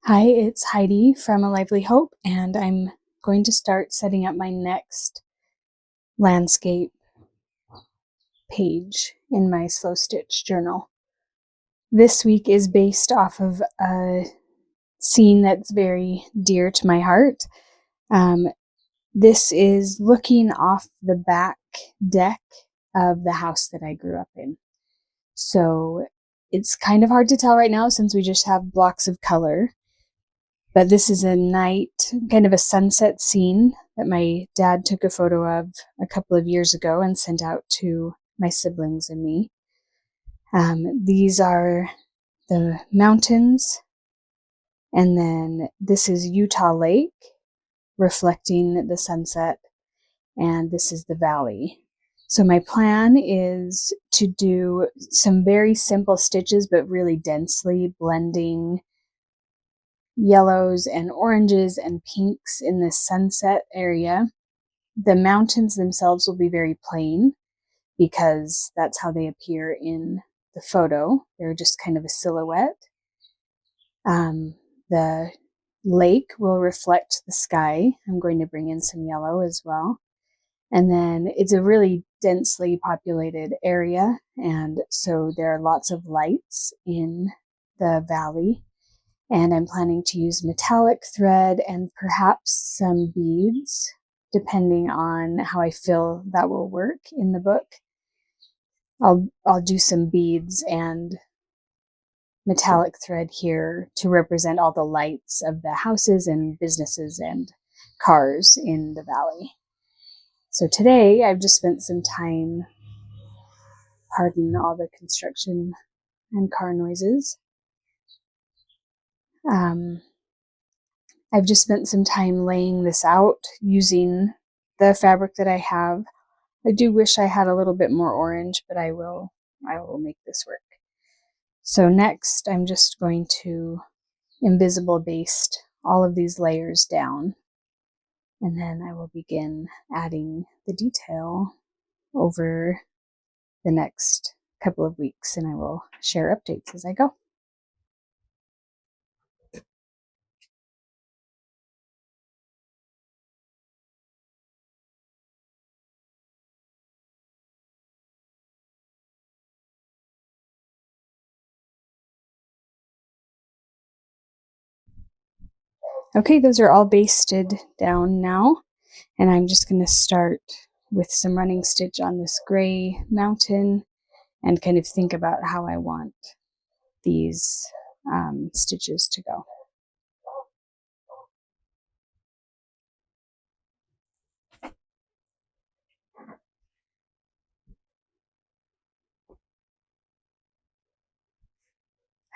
Hi, it's Heidi from A Lively Hope, and I'm going to start setting up my next landscape page in my Slow Stitch journal. This week is based off of a scene that's very dear to my heart. This is looking off the back deck of the house that I grew up in. So it's kind of hard to tell right now since we just have blocks of color. But this is a night, kind of a sunset scene that my dad took a photo of a couple of years ago and sent out to my siblings and me. These are the mountains, and then this is Utah Lake reflecting the sunset, and this is the valley. So my plan is to do some very simple stitches, but really densely blending yellows and oranges and pinks in the sunset area. The mountains themselves will be very plain because that's how they appear in the photo. They're just kind of a silhouette. The lake will reflect the sky. I'm going to bring in some yellow as well. And then it's a really densely populated area, and so there are lots of lights in the valley. And I'm planning to use metallic thread and perhaps some beads, depending on how I feel that will work in the book. I'll do some beads and metallic thread here to represent all the lights of the houses and businesses and cars in the valley. So today I've just spent some time, pardon all the construction and car noises. I've just spent some time laying this out using the fabric that I have. I do wish I had a little bit more orange, but I will make this work. So next, I'm just going to invisible baste all of these layers down, and then I will begin adding the detail over the next couple of weeks, and I will share updates as I go. Okay, those are all basted down now, and I'm just going to start with some running stitch on this gray mountain and kind of think about how I want these stitches to go.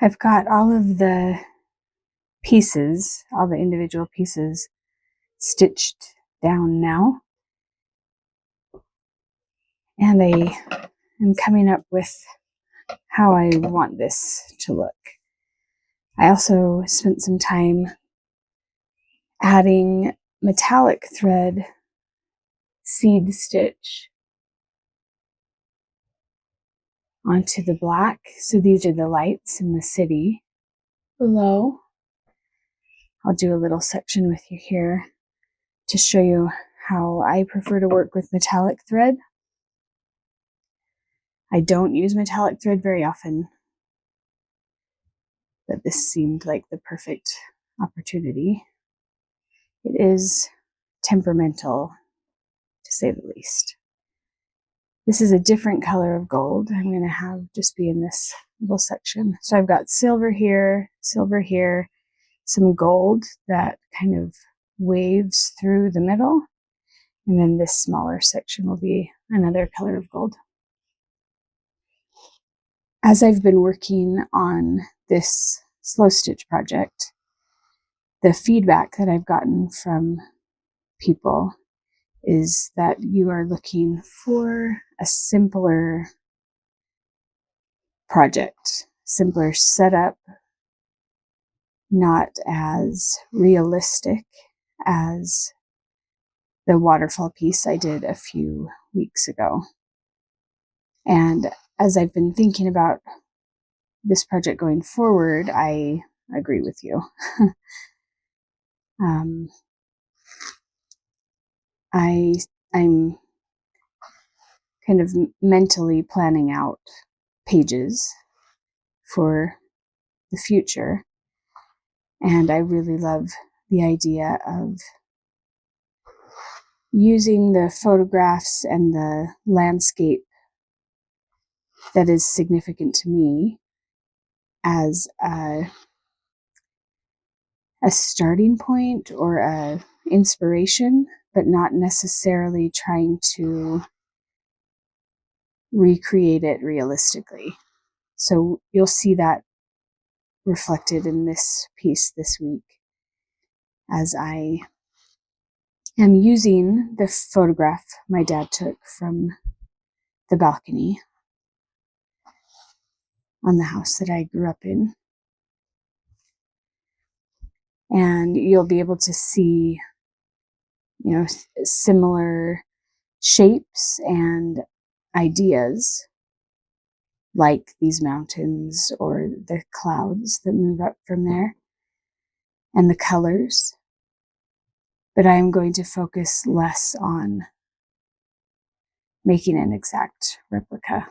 I've got all of the pieces, all the individual pieces stitched down now. And I am coming up with how I want this to look. I also spent some time adding metallic thread seed stitch onto the black. So these are the lights in the city below. I'll do a little section with you here to show you how I prefer to work with metallic thread. I don't use metallic thread very often, but this seemed like the perfect opportunity. It is temperamental, to say the least. This is a different color of gold I'm going to have just be in this little section. So I've got silver here, some gold that kind of waves through the middle, and then this smaller section will be another color of gold. As I've been working on this slow stitch project, the feedback that I've gotten from people is that you are looking for a simpler project, simpler setup, not as realistic as the waterfall piece I did a few weeks ago. And as I've been thinking about this project going forward, I agree with you. I'm kind of mentally planning out pages for the future, and I really love the idea of using the photographs and the landscape that is significant to me as a starting point or a inspiration, but not necessarily trying to recreate it realistically. So you'll see that reflected in this piece this week as I am using the photograph my dad took from the balcony on the house that I grew up in. And you'll be able to see, similar shapes and ideas like these mountains or the clouds that move up from there and the colors. But I am going to focus less on making an exact replica.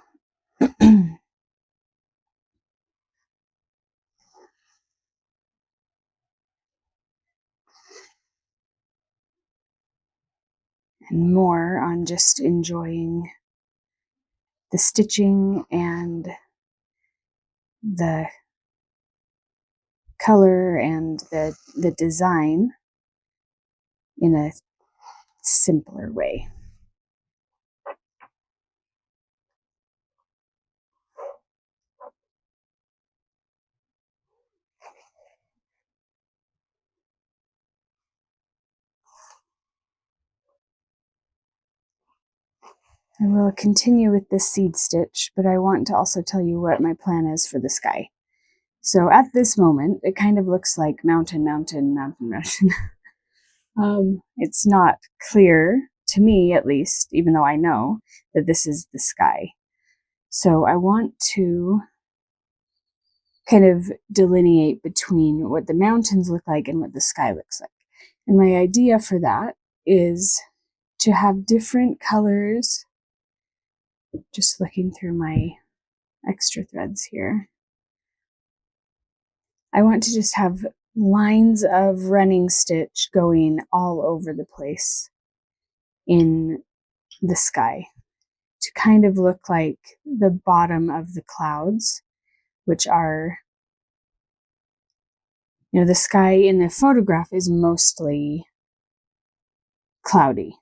And more on just enjoying the stitching and the color and the design in a simpler way. I will continue with this seed stitch, but I want to also tell you what my plan is for the sky. So at this moment, it kind of looks like mountain, mountain, mountain, mountain. It's not clear, to me at least, even though I know that this is the sky. So I want to kind of delineate between what the mountains look like and what the sky looks like. And my idea for that is to have different colors. Just looking through my extra threads here. I want to just have lines of running stitch going all over the place in the sky to kind of look like the bottom of the clouds, which are, the sky in the photograph is mostly cloudy.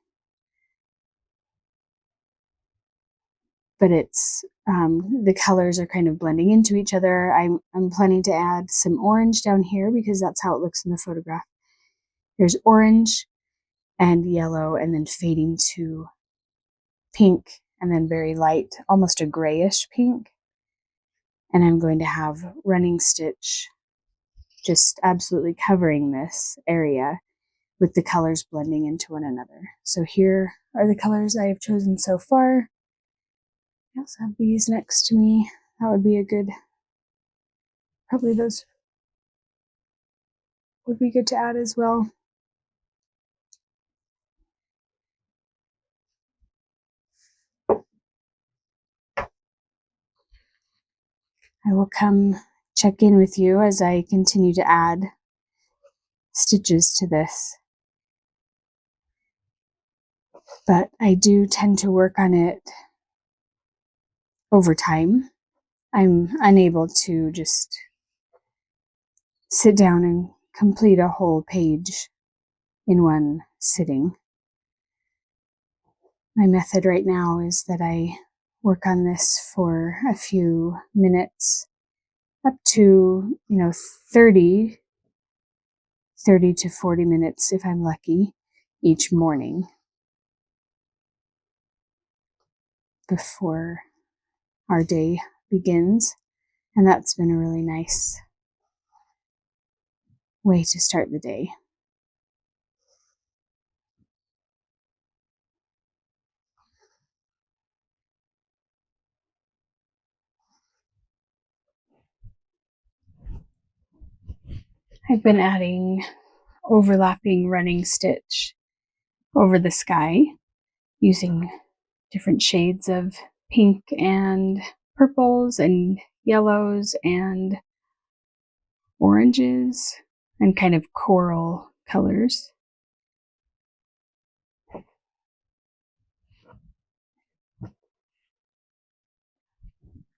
But it's, the colors are kind of blending into each other. I'm planning to add some orange down here because that's how it looks in the photograph. There's orange and yellow and then fading to pink and then very light, almost a grayish pink. And I'm going to have running stitch just absolutely covering this area with the colors blending into one another. So here are the colors I have chosen so far. I also have these next to me. That would be a good, probably those would be good to add as well. I will come check in with you as I continue to add stitches to this. But I do tend to work on it over time. I'm unable to just sit down and complete a whole page in one sitting. My method right now is that I work on this for a few minutes, up to, 30 to 40 minutes if I'm lucky, each morning before our day begins. And that's been a really nice way to start the day. I've been adding overlapping running stitch over the sky using different shades of pink and purples and yellows and oranges and kind of coral colors.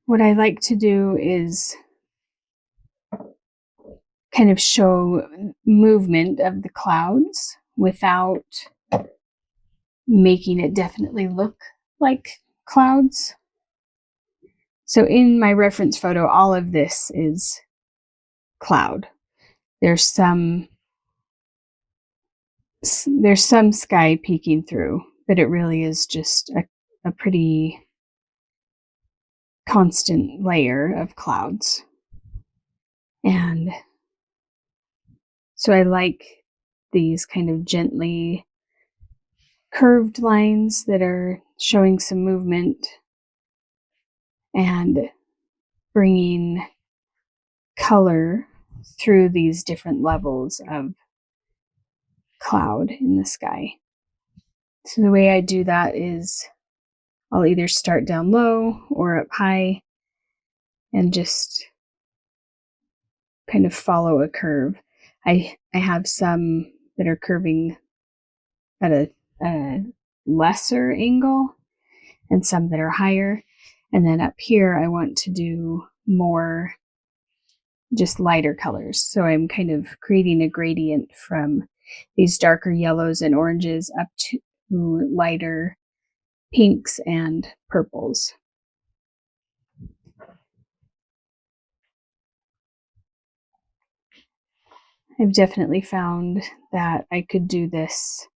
What I like to do is kind of show movement of the clouds without making it definitely look like clouds. So in my reference photo, all of this is cloud. There's some sky peeking through, but it really is just a pretty constant layer of clouds. And so I like these kind of gently curved lines that are showing some movement and bringing color through these different levels of cloud in the sky. So the way I do that is I'll either start down low or up high and just kind of follow a curve. I have some that are curving at a lesser angle and some that are higher. And then up here, I want to do more just lighter colors. So I'm kind of creating a gradient from these darker yellows and oranges up to lighter pinks and purples. I've definitely found that I could do this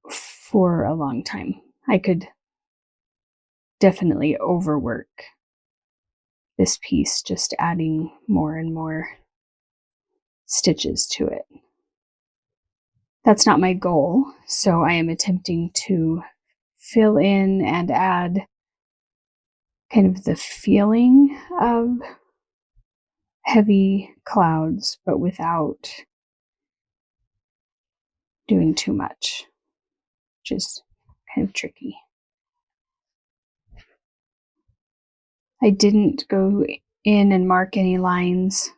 for a long time. I could definitely overwork this piece, just adding more and more stitches to it. That's not my goal, so I am attempting to fill in and add kind of the feeling of heavy clouds, but without doing too much, which is kind of tricky. I didn't go in and mark any lines,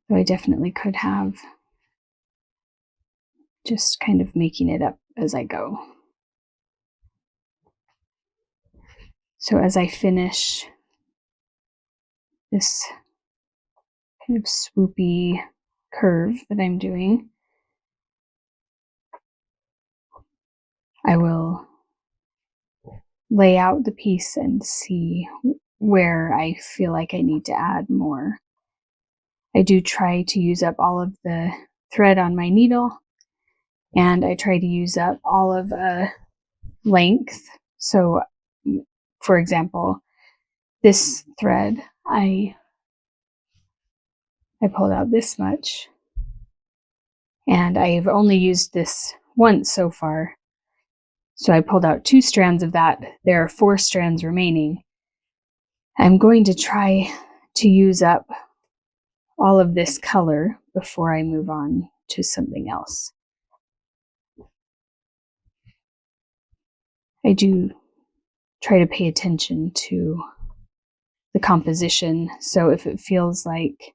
though I definitely could have, just kind of making it up as I go. So as I finish this kind of swoopy curve that I'm doing, I will lay out the piece and see where I feel like I need to add more. I do try to use up all of the thread on my needle, and I try to use up all of a length. So, for example, this thread, I pulled out this much, and I've only used this once so far. So I pulled out 2 strands of that. There are 4 strands remaining. I'm going to try to use up all of this color before I move on to something else. I do try to pay attention to the composition. So if it feels like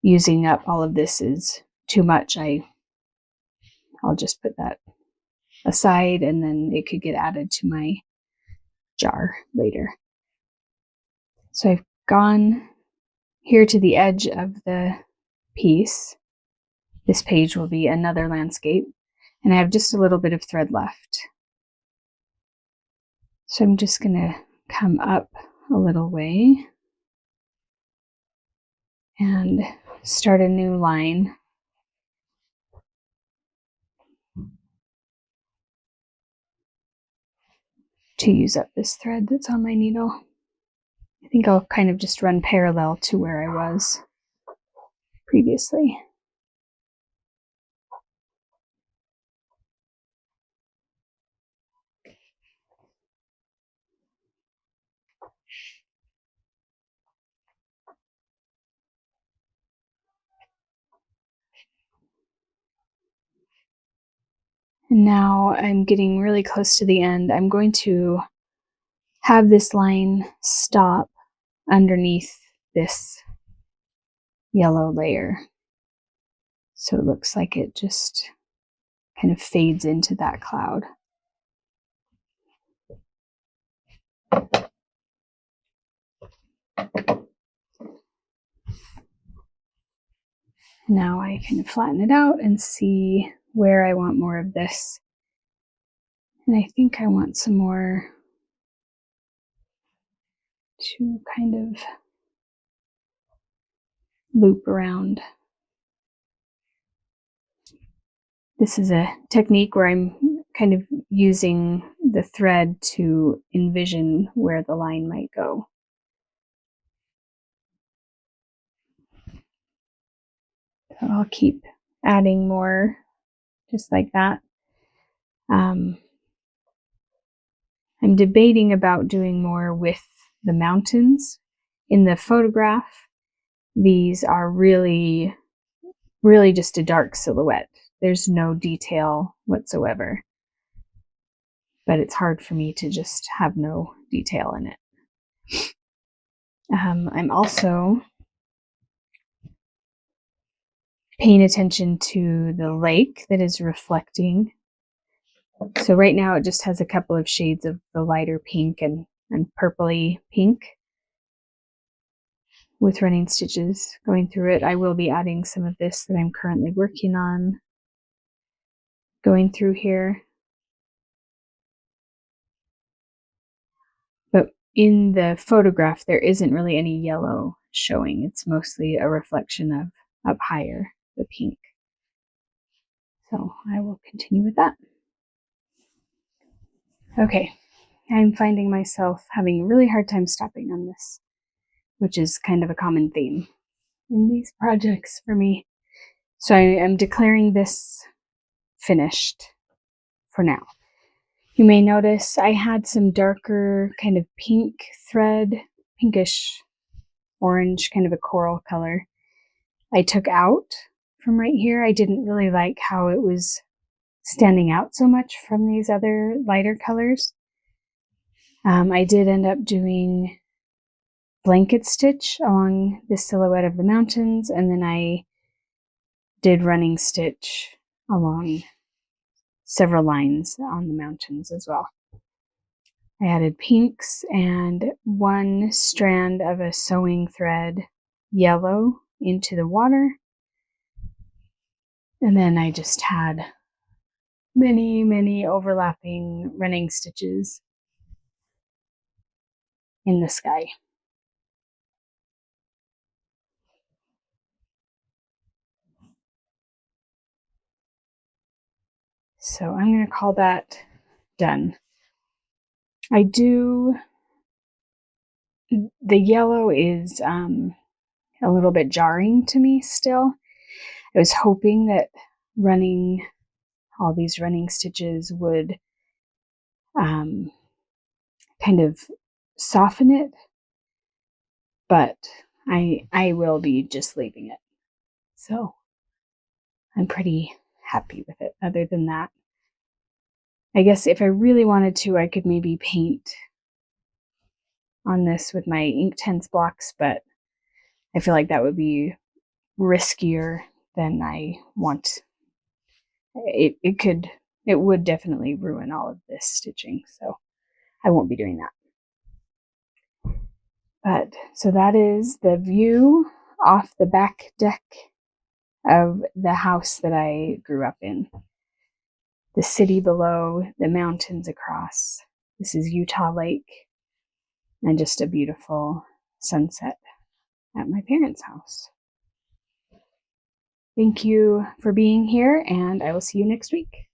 using up all of this is too much, I'll just put that aside, and then it could get added to my jar later. So I've gone here to the edge of the piece. This page will be another landscape, and I have just a little bit of thread left. So I'm just going to come up a little way and start a new line. To use up this thread that's on my needle. I think I'll kind of just run parallel to where I was previously. And now I'm getting really close to the end. I'm going to have this line stop underneath this yellow layer. So it looks like it just kind of fades into that cloud. Now I kind of flatten it out and see where I want more of this. And I think I want some more to kind of loop around. This is a technique where I'm kind of using the thread to envision where the line might go. So I'll keep adding more just like that. I'm debating about doing more with the mountains. In the photograph, these are really just a dark silhouette. There's no detail whatsoever. But it's hard for me to just have no detail in it. I'm also paying attention to the lake that is reflecting. So right now it just has a couple of shades of the lighter pink and purpley pink with running stitches going through it. I will be adding some of this that I'm currently working on going through here. But in the photograph, there isn't really any yellow showing. It's mostly a reflection of up higher, the pink. So I will continue with that. Okay, I'm finding myself having a really hard time stopping on this, which is kind of a common theme in these projects for me. So I am declaring this finished for now. You may notice I had some darker kind of pink thread, pinkish orange, kind of a coral color. I took out from right here. I didn't really like how it was standing out so much from these other lighter colors. I did end up doing blanket stitch along the silhouette of the mountains, and then I did running stitch along several lines on the mountains as well. I added pinks and one strand of a sewing thread yellow into the water. And then I just had many overlapping running stitches in the sky. So I'm going to call that done. The yellow is a little bit jarring to me still. I was hoping that running all these running stitches would kind of soften it, but I will be just leaving it. So I'm pretty happy with it. Other than that, I guess if I really wanted to, I could maybe paint on this with my Inktense blocks, but I feel like that would be riskier than I want. It would definitely ruin all of this stitching, so I won't be doing that. But so that is the view off the back deck of the house that I grew up in. The city below, the mountains across. This is Utah Lake, and just a beautiful sunset at my parents' house. Thank you for being here, and I will see you next week.